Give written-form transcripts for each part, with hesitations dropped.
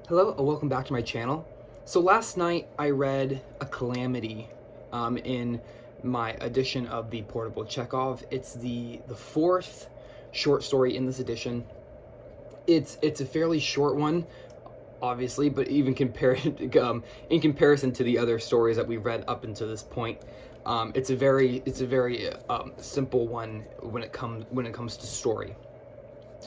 Hello, and welcome back to my channel. So last night I read a Calamity in my edition of the Portable Chekhov. It's the fourth short story in this edition. It's a fairly short one, obviously, but even compared in comparison to the other stories that we've read up until this point, it's a very simple one when it comes to story.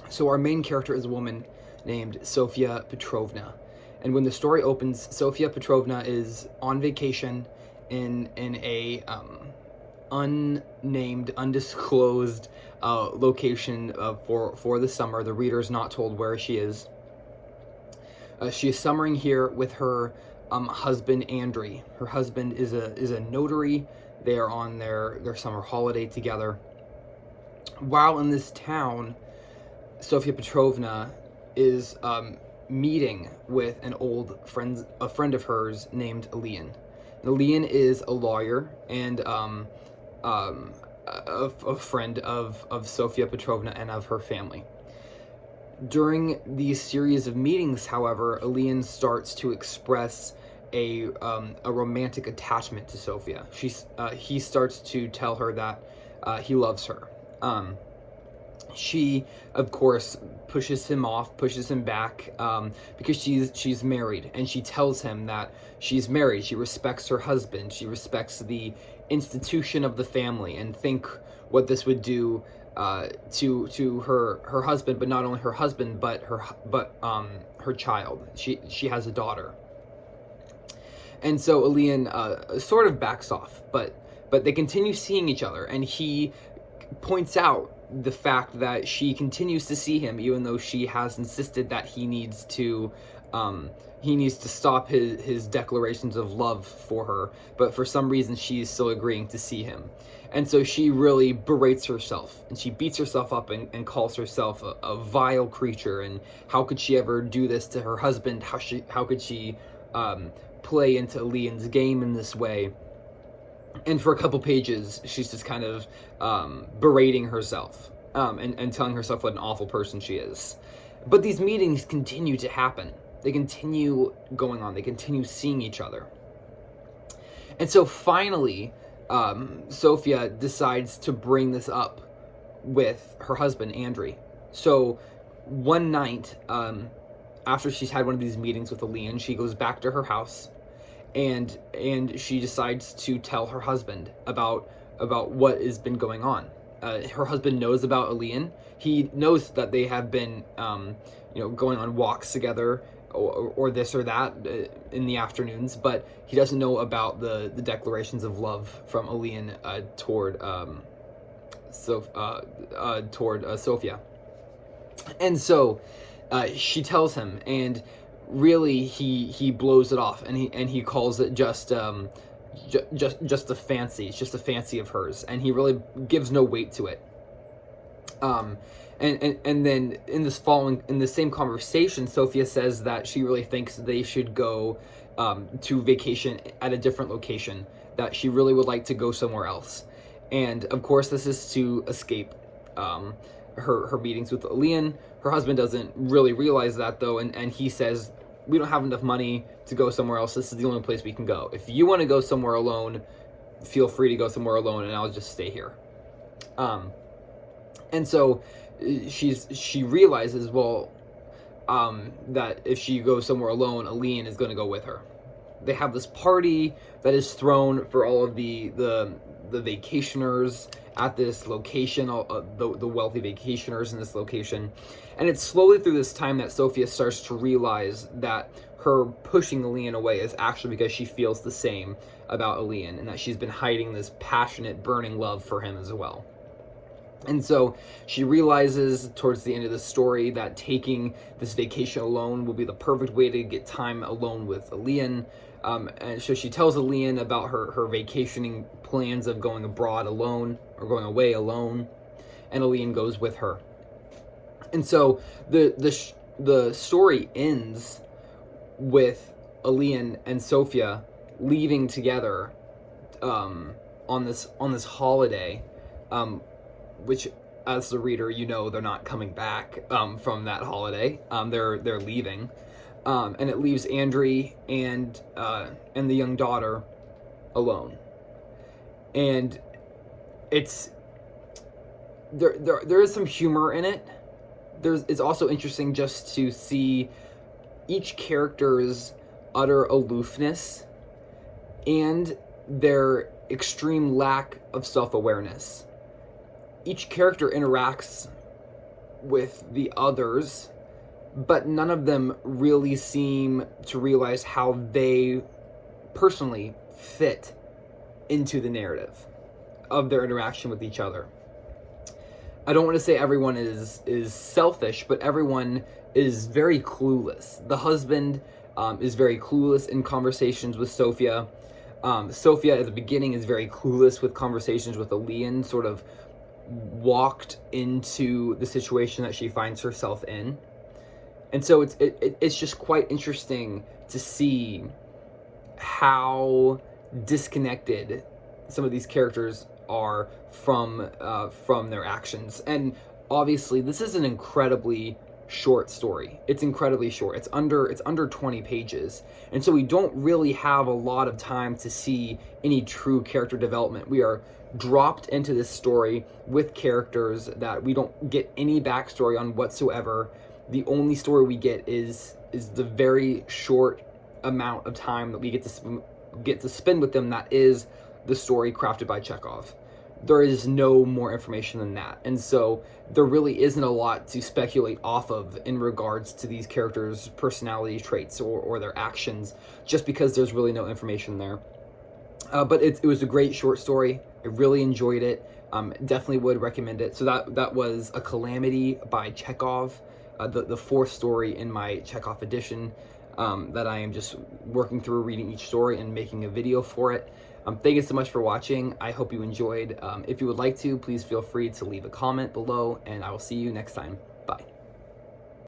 So our main character is a woman named Sofia Petrovna. And when the story opens, Sofia Petrovna is on vacation in a unnamed, undisclosed location for the summer. The reader's not told where she is. She is summering here with her husband, Andrei. Her husband is a notary. They are on their summer holiday together. While in this town, Sofia Petrovna is meeting with a friend of hers named Elian. Elian is a lawyer and a friend of Sofia Petrovna and of her family. During these series of meetings, however, Elian starts to express a romantic attachment to Sofia. He starts to tell her that he loves her. She, of course, pushes him back, because she's married, and she tells him that she's married. She respects her husband. She respects the institution of the family, and think what this would do to her husband, but not only her husband, but her child. She has a daughter, and so Elian sort of backs off, but they continue seeing each other, and he points out the fact that she continues to see him, even though she has insisted that he needs to stop his declarations of love for her, but for some reason she's still agreeing to see him. And so she really berates herself, and she beats herself up and calls herself a vile creature, and how could she ever do this to her husband? How could she play into Elian's game in this way? And for a couple pages, she's just kind of berating herself and telling herself what an awful person she is. But these meetings continue to happen. They continue going on. They continue seeing each other. And so finally, Sofia decides to bring this up with her husband, Andrei. So one night, after she's had one of these meetings with Elian, she goes back to her house, and she decides to tell her husband about what has been going on. Her husband knows about Elian. He knows that they have been going on walks together or this or that in the afternoons, but he doesn't know about the declarations of love from Elian toward Sofia. And so she tells him, and really he blows it off, and he calls it just a fancy. It's just a fancy of hers, and he really gives no weight to it. And then in the same conversation, Sofia says that she really thinks they should go to vacation at a different location, that she really would like to go somewhere else. And of course this is to escape her meetings with Elian. Her husband doesn't really realize that, though, and he says, we don't have enough money to go somewhere else. This is the only place we can go. If you want to go somewhere alone, feel free to go somewhere alone, and I'll just stay here. And so she realizes, well, that if she goes somewhere alone, Elian is going to go with her. They have this party that is thrown for all of the vacationers at this location, the wealthy vacationers in this location. And it's slowly through this time that Sofia starts to realize that her pushing Elian away is actually because she feels the same about Elian, and that she's been hiding this passionate, burning love for him as well. And so she realizes towards the end of the story that taking this vacation alone will be the perfect way to get time alone with Elian. And so she tells Elian about her vacationing plans of going abroad alone, or going away alone, and Elian goes with her. And so the story ends with Elian and Sofia leaving together on this holiday, which, as the reader, they're not coming back from that holiday. They're leaving. and it leaves Andrei and the young daughter alone. And it's there is some humor in it. It's also interesting just to see each character's utter aloofness and their extreme lack of self-awareness. Each character interacts with the others, but none of them really seem to realize how they personally fit into the narrative of their interaction with each other. I don't want to say everyone is selfish, but everyone is very clueless. The husband is very clueless in conversations with Sophia. Sophia at the beginning is very clueless with conversations with Elian, sort of walked into the situation that she finds herself in. And so it's just quite interesting to see how disconnected some of these characters are from their actions. And obviously this is an incredibly short story. It's incredibly short. It's under 20 pages. And so we don't really have a lot of time to see any true character development. We are dropped into this story with characters that we don't get any backstory on whatsoever. The only story we get is the very short amount of time that we get to spend with them, that is the story crafted by Chekhov. There is no more information than that. And so there really isn't a lot to speculate off of in regards to these characters' personality traits or their actions, just because there's really no information there. But it was a great short story. I really enjoyed it. Definitely would recommend it. So that was A Calamity by Chekhov, the fourth story in my Chekhov edition, that I am just working through, reading each story and making a video for it. Thank you so much for watching. I hope you enjoyed. If you would like to, please feel free to leave a comment below, and I will see you next time.